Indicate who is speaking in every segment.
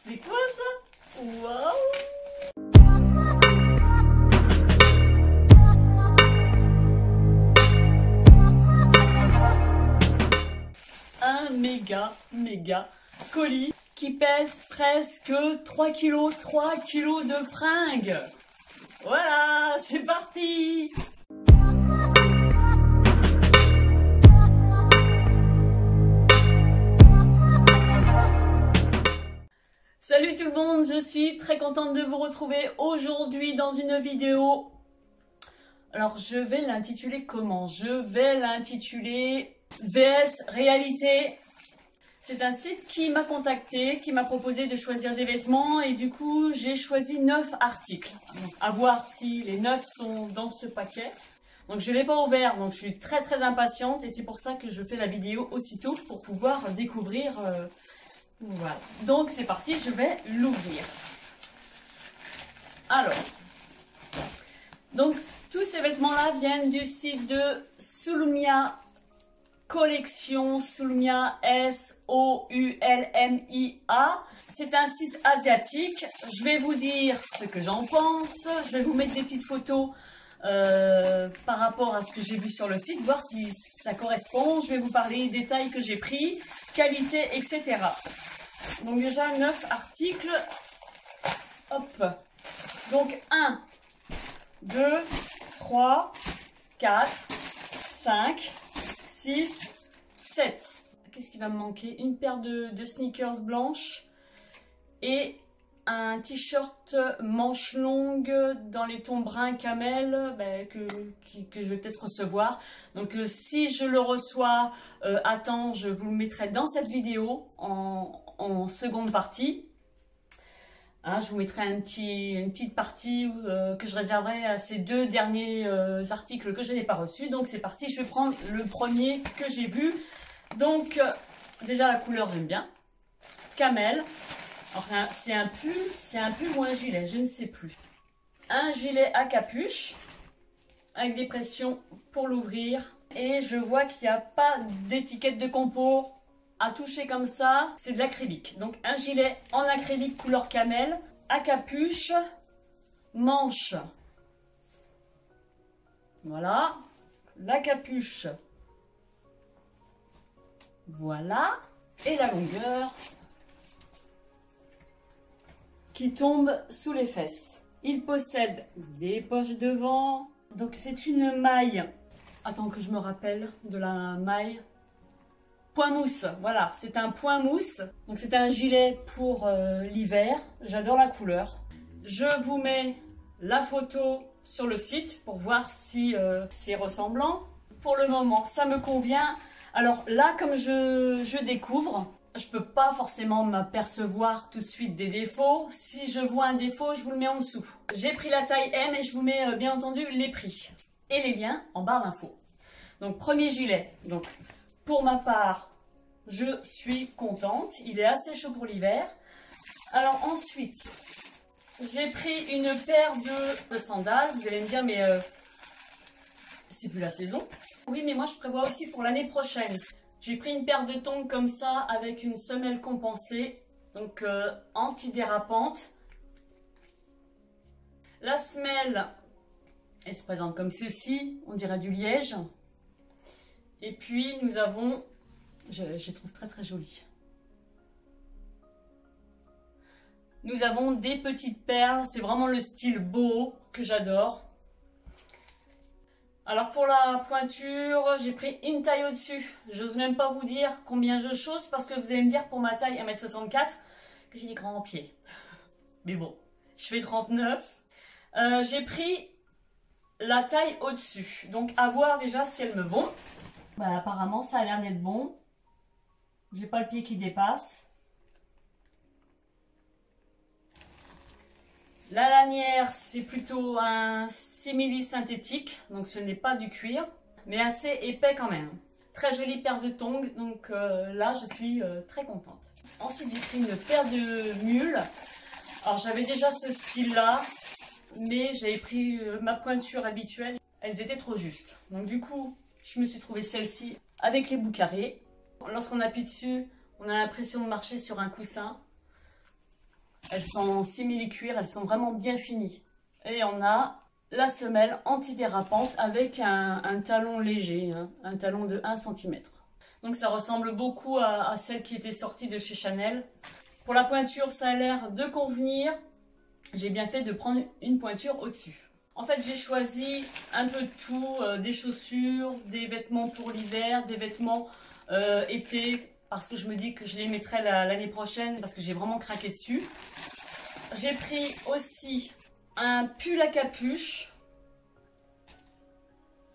Speaker 1: C'est quoi ça? Waouh! Un méga colis qui pèse presque 3 kilos de fringues. Voilà, c'est parti! Salut tout le monde, je suis très contente de vous retrouver aujourd'hui dans une vidéo. Alors je vais l'intituler comment? Je vais l'intituler VS Réalité. C'est un site qui m'a contacté, qui m'a proposé de choisir des vêtements et du coup j'ai choisi 9 articles. Donc, à voir si les 9 sont dans ce paquet. Donc je ne l'ai pas ouvert, donc je suis très impatiente et c'est pour ça que je fais la vidéo aussitôt pour pouvoir découvrir... Voilà, donc c'est parti, je vais l'ouvrir. Alors, donc tous ces vêtements-là viennent du site de Soulmia Collection, Soulmia S-O-U-L-M-I-A. C'est un site asiatique. Je vais vous dire ce que j'en pense. Je vais vous mettre des petites photos par rapport à ce que j'ai vu sur le site, voir si ça correspond. Je vais vous parler des tailles que j'ai pris, qualité, etc. Donc déjà 9 articles. Hop. Donc 1, 2, 3, 4, 5, 6, 7. Qu'est-ce qui va me manquer? Une paire de sneakers blanches et un t-shirt manche longue dans les tons brun camel que je vais peut-être recevoir. Donc si je le reçois à temps, je vous le mettrai dans cette vidéo en seconde partie. Hein, je vous mettrai une petite partie que je réserverai à ces 2 derniers articles que je n'ai pas reçus. Donc c'est parti, je vais prendre le premier que j'ai vu. Donc déjà la couleur j'aime bien. Camel. Enfin, c'est un pull ou un gilet, je ne sais plus. Un gilet à capuche avec des pressions pour l'ouvrir. Et je vois qu'il n'y a pas d'étiquette de compo à toucher comme ça. C'est de l'acrylique. Donc un gilet en acrylique couleur camel, à capuche, manche. Voilà, la capuche. Voilà, et la longueur qui tombe sous les fesses. Il possède des poches devant. Donc c'est une maille. Attends que je me rappelle de la maille. Point mousse. Voilà, c'est un point mousse. Donc c'est un gilet pour l'hiver. J'adore la couleur. Je vous mets la photo sur le site pour voir si c'est ressemblant. Pour le moment, ça me convient. Alors là, comme je découvre... Je peux pas forcément m'apercevoir tout de suite des défauts. Si je vois un défaut, je vous le mets en dessous. J'ai pris la taille M et je vous mets bien entendu les prix et les liens en barre d'infos. Donc premier gilet. Donc pour ma part, je suis contente. Il est assez chaud pour l'hiver. Alors ensuite, j'ai pris une paire de sandales. Vous allez me dire mais c'est plus la saison. Oui, mais moi je prévois aussi pour l'année prochaine. J'ai pris une paire de tongs comme ça avec une semelle compensée, donc antidérapante. La semelle, elle se présente comme ceci, on dirait du liège. Et puis nous avons, je les trouve très jolie. Nous avons des petites perles, c'est vraiment le style boho que j'adore. Alors pour la pointure, j'ai pris une taille au-dessus. J'ose même pas vous dire combien je chausse parce que vous allez me dire pour ma taille 1m64 que j'ai des grands pieds. Mais bon, je fais 39. J'ai pris la taille au-dessus. Donc à voir déjà si elles me vont. Bah, apparemment ça a l'air d'être bon. J'ai pas le pied qui dépasse. La lanière, c'est plutôt un simili synthétique, donc ce n'est pas du cuir, mais assez épais quand même. Très jolie paire de tongs, donc là je suis très contente. Ensuite j'ai pris une paire de mules. Alors j'avais déjà ce style-là, mais j'avais pris ma pointure habituelle. Elles étaient trop justes. Donc du coup, je me suis trouvé celle-ci avec les bouts carrés. Lorsqu'on appuie dessus, on a l'impression de marcher sur un coussin. Elles sont en simili-cuir, elles sont vraiment bien finies. Et on a la semelle antidérapante avec un talon léger, hein, un talon de 1 cm. Donc ça ressemble beaucoup à celle qui était sortie de chez Chanel. Pour la pointure, ça a l'air de convenir. J'ai bien fait de prendre une pointure au-dessus. En fait, j'ai choisi un peu de tout, des chaussures, des vêtements pour l'hiver, des vêtements été, parce que je me dis que je les mettrai l'année prochaine, parce que j'ai vraiment craqué dessus. J'ai pris aussi un pull à capuche,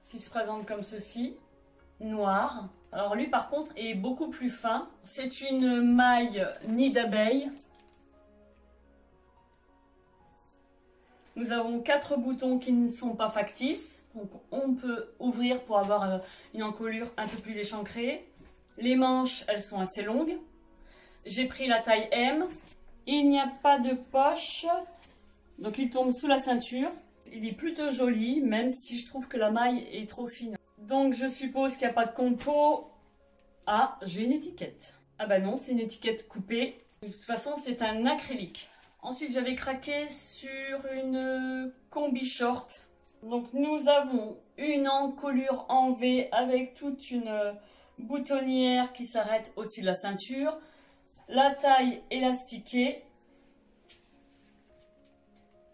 Speaker 1: qui se présente comme ceci, noir. Alors lui par contre est beaucoup plus fin. C'est une maille nid d'abeille. Nous avons 4 boutons qui ne sont pas factices. Donc on peut ouvrir pour avoir une encolure un peu plus échancrée. Les manches, elles sont assez longues. J'ai pris la taille M. Il n'y a pas de poche. Donc il tombe sous la ceinture. Il est plutôt joli, même si je trouve que la maille est trop fine. Donc je suppose qu'il n'y a pas de compo. Ah, j'ai une étiquette. Ah bah non, c'est une étiquette coupée. De toute façon, c'est un acrylique. Ensuite, j'avais craqué sur une combi short. Donc nous avons une encolure en V avec toute une boutonnière qui s'arrête au-dessus de la ceinture. La taille élastiquée.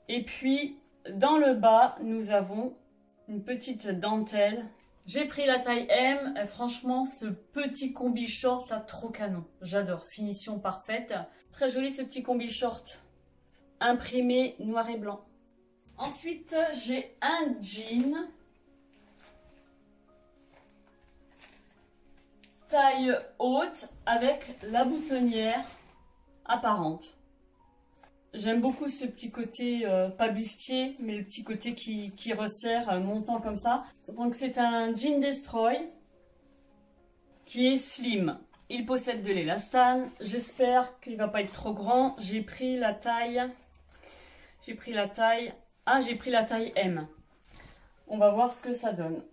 Speaker 1: Et puis, dans le bas, nous avons une petite dentelle. J'ai pris la taille M. Et franchement, ce petit combi short a trop canon. J'adore. Finition parfaite. Très joli ce petit combi short. Imprimé noir et blanc. Ensuite, j'ai un jean. Taille haute avec la boutonnière apparente. J'aime beaucoup ce petit côté, pas bustier, mais le petit côté qui resserre, montant comme ça. Donc c'est un jean Destroy qui est slim. Il possède de l'élastane. J'espère qu'il ne va pas être trop grand. J'ai pris la taille M. On va voir ce que ça donne.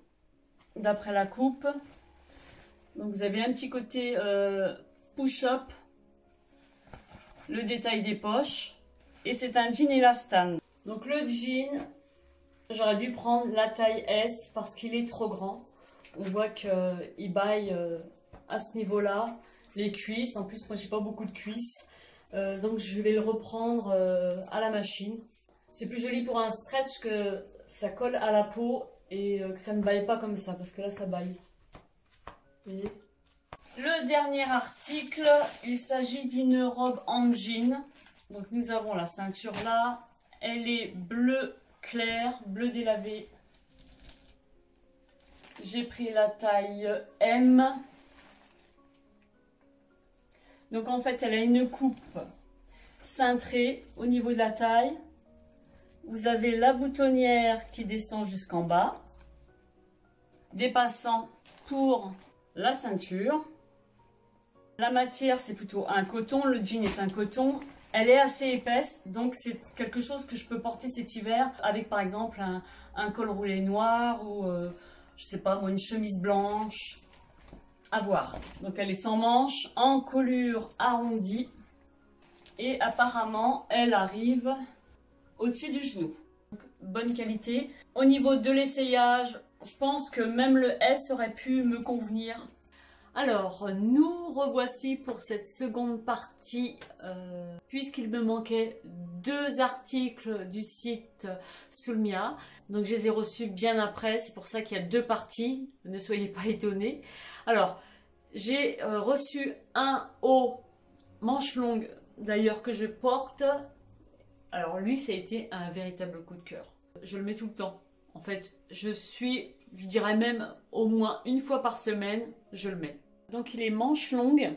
Speaker 1: D'après la coupe. Donc vous avez un petit côté push-up. Le détail des poches. Et c'est un jean élastane. Donc le jean, j'aurais dû prendre la taille S parce qu'il est trop grand. On voit qu'il baille à ce niveau-là. Les cuisses, en plus moi j'ai pas beaucoup de cuisses. Donc je vais le reprendre à la machine. C'est plus joli pour un stretch que ça colle à la peau et que ça ne baille pas comme ça. Parce que là ça baille. Vous voyez ? Le dernier article, il s'agit d'une robe en jean. Donc nous avons la ceinture là, elle est bleu clair, bleu délavé. J'ai pris la taille M. Donc en fait elle a une coupe cintrée au niveau de la taille. Vous avez la boutonnière qui descend jusqu'en bas, dépassant pour la ceinture. La matière c'est plutôt un coton, le jean est un coton. Elle est assez épaisse, donc c'est quelque chose que je peux porter cet hiver avec par exemple un col roulé noir ou je sais pas moi une chemise blanche. À voir. Donc elle est sans manches, en colure arrondie et apparemment elle arrive au-dessus du genou. Donc, bonne qualité. Au niveau de l'essayage, je pense que même le S aurait pu me convenir. Alors, nous revoici pour cette seconde partie, puisqu'il me manquait 2 articles du site Soulmia. Donc, je les ai reçus bien après, c'est pour ça qu'il y a 2 parties, ne soyez pas étonnés. Alors, j'ai reçu un haut manche longue, d'ailleurs, que je porte. Alors, lui, ça a été un véritable coup de cœur. Je le mets tout le temps. En fait, je dirais même au moins une fois par semaine, je le mets. Donc il est manche longue,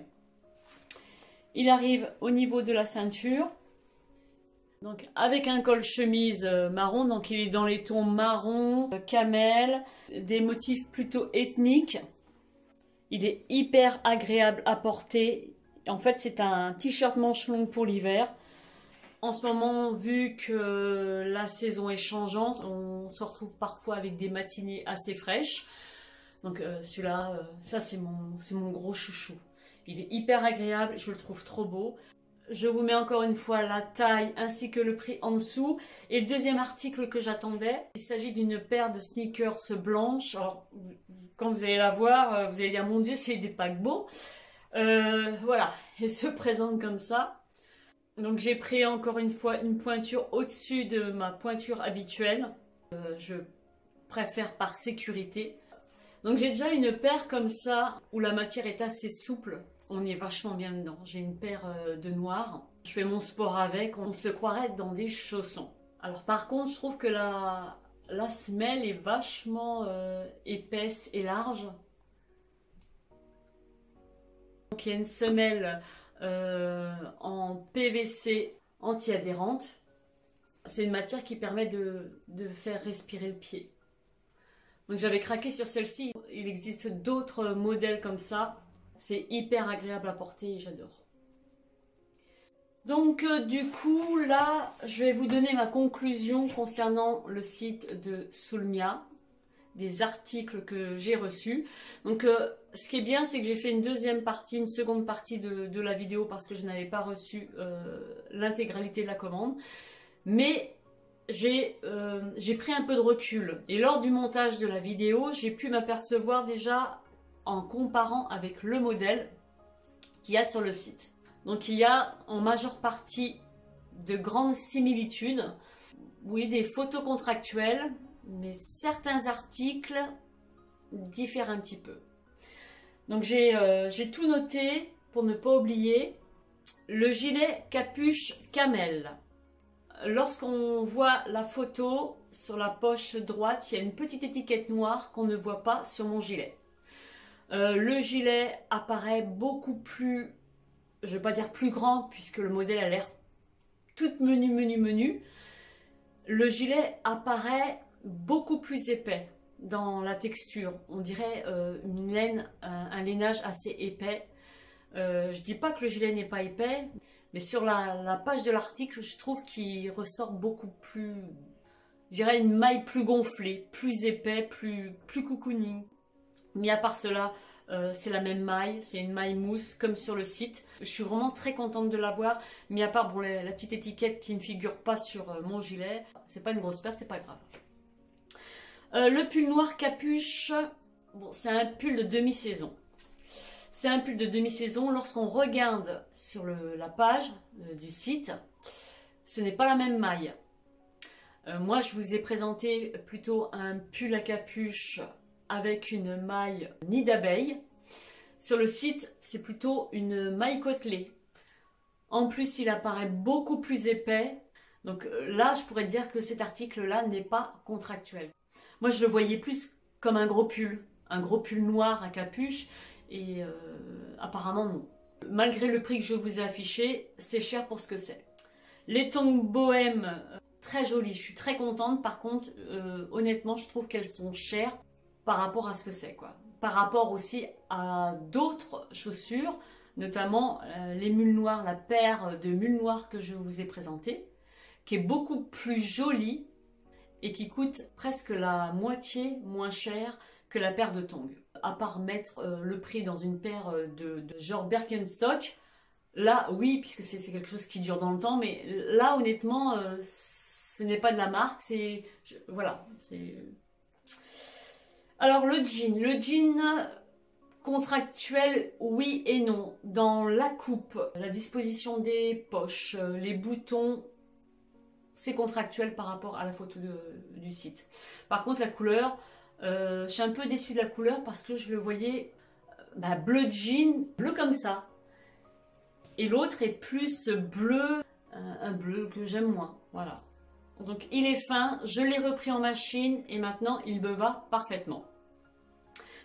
Speaker 1: il arrive au niveau de la ceinture, donc avec un col chemise marron, donc il est dans les tons marron, camel, des motifs plutôt ethniques. Il est hyper agréable à porter, en fait c'est un t-shirt manche longue pour l'hiver. En ce moment, vu que la saison est changeante, on se retrouve parfois avec des matinées assez fraîches. Donc celui-là, ça c'est mon gros chouchou. Il est hyper agréable, je le trouve trop beau. Je vous mets encore une fois la taille ainsi que le prix en dessous. Et le deuxième article que j'attendais, il s'agit d'une paire de sneakers blanches. Alors, quand vous allez la voir, vous allez dire, mon Dieu, c'est des paquebots. Voilà, elle se présente comme ça. Donc j'ai pris encore une fois une pointure au-dessus de ma pointure habituelle. Je préfère par sécurité. Donc j'ai déjà une paire comme ça où la matière est assez souple. On est vachement bien dedans. J'ai une paire de noir. Je fais mon sport avec. On se croirait dans des chaussons. Alors par contre, je trouve que la semelle est vachement épaisse et large. Donc il y a une semelle en PVC anti-adhérente. C'est une matière qui permet de faire respirer le pied. Donc j'avais craqué sur celle-ci. Il existe d'autres modèles comme ça. C'est hyper agréable à porter et j'adore. Donc du coup là, je vais vous donner ma conclusion concernant le site de Soulmia, des articles que j'ai reçus. Donc ce qui est bien, c'est que j'ai fait une seconde partie de la vidéo parce que je n'avais pas reçu l'intégralité de la commande. Mais j'ai pris un peu de recul. Et lors du montage de la vidéo, j'ai pu m'apercevoir déjà en comparant avec le modèle qu'il y a sur le site. Donc il y a en majeure partie de grandes similitudes. Oui, des photos contractuelles, mais certains articles diffèrent un petit peu. Donc j'ai tout noté pour ne pas oublier. Le gilet capuche camel. Lorsqu'on voit la photo, sur la poche droite, il y a une petite étiquette noire qu'on ne voit pas sur mon gilet. Le gilet apparaît beaucoup plus, je ne vais pas dire plus grand, puisque le modèle a l'air tout menu. Le gilet apparaît beaucoup plus épais dans la texture. On dirait une laine, un lainage assez épais. Je dis pas que le gilet n'est pas épais, mais sur la page de l'article, je trouve qu'il ressort beaucoup plus, je dirais une maille plus gonflée, plus épais, plus cocooning. Mais à part cela, c'est la même maille, c'est une maille mousse comme sur le site. Je suis vraiment très contente de l'avoir, mais à part bon, la petite étiquette qui ne figure pas sur mon gilet, c'est pas une grosse perte, c'est pas grave. Le pull noir capuche, bon, c'est un pull de demi-saison. C'est un pull de demi-saison. Lorsqu'on regarde sur la page du site, ce n'est pas la même maille. Moi, je vous ai présenté plutôt un pull à capuche avec une maille nid d'abeille. Sur le site, c'est plutôt une maille côtelée. En plus, il apparaît beaucoup plus épais. Donc là, je pourrais dire que cet article-là n'est pas contractuel. Moi, je le voyais plus comme un gros pull noir à capuche. Et apparemment non. Malgré le prix que je vous ai affiché, c'est cher pour ce que c'est. Les tongs bohème, très jolies, je suis très contente. Par contre, honnêtement, je trouve qu'elles sont chères par rapport à ce que c'est, quoi. Par rapport aussi à d'autres chaussures, notamment les mules noires, la paire de mules noires que je vous ai présentée, qui est beaucoup plus jolie et qui coûte presque la moitié moins cher que la paire de tongs. À part mettre le prix dans une paire de genre Birkenstock, là oui, puisque c'est quelque chose qui dure dans le temps, mais là honnêtement, ce n'est pas de la marque, c'est... Voilà, c'est... Alors le jean contractuel, oui et non. Dans la coupe, la disposition des poches, les boutons, c'est contractuel par rapport à la photo du site. Par contre la couleur, je suis un peu déçue de la couleur parce que je le voyais bleu jean, bleu comme ça. Et l'autre est plus bleu, un bleu que j'aime moins. Voilà. Donc il est fin, je l'ai repris en machine et maintenant il me va parfaitement.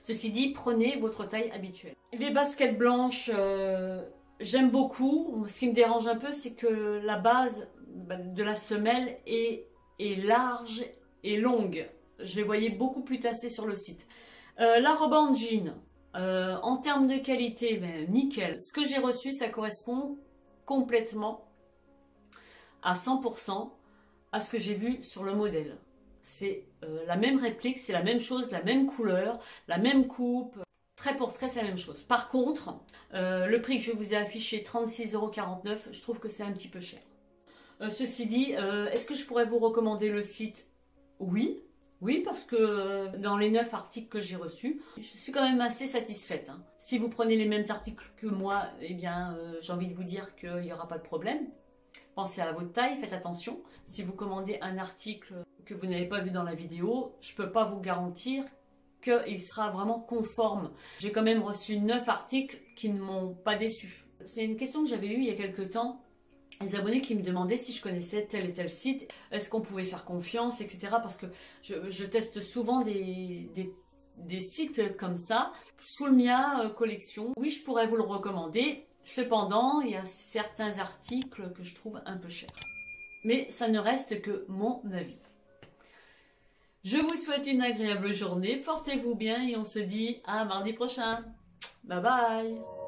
Speaker 1: Ceci dit, prenez votre taille habituelle. Les baskets blanches, j'aime beaucoup. Ce qui me dérange un peu, c'est que la base de la semelle est large et longue. Je les voyais beaucoup plus tassées sur le site. La robe en jean, en termes de qualité, nickel. Ce que j'ai reçu, ça correspond complètement à 100% à ce que j'ai vu sur le modèle. C'est la même réplique, c'est la même chose, la même couleur, la même coupe. trait pour trait, c'est la même chose. Par contre, le prix que je vous ai affiché, 36,49 €, je trouve que c'est un petit peu cher. Ceci dit, est-ce que je pourrais vous recommander le site? Oui. Oui, parce que dans les 9 articles que j'ai reçus, je suis quand même assez satisfaite. Hein. Si vous prenez les mêmes articles que moi, eh bien, j'ai envie de vous dire qu'il n'y aura pas de problème. Pensez à votre taille, faites attention. Si vous commandez un article que vous n'avez pas vu dans la vidéo, je ne peux pas vous garantir qu'il sera vraiment conforme. J'ai quand même reçu 9 articles qui ne m'ont pas déçu. C'est une question que j'avais eue il y a quelques temps. Les abonnés qui me demandaient si je connaissais tel et tel site, est-ce qu'on pouvait faire confiance, etc. Parce que je teste souvent des sites comme ça. Soulmia Collection, oui, je pourrais vous le recommander. Cependant, il y a certains articles que je trouve un peu chers. Mais ça ne reste que mon avis. Je vous souhaite une agréable journée, portez-vous bien et on se dit à mardi prochain. Bye bye!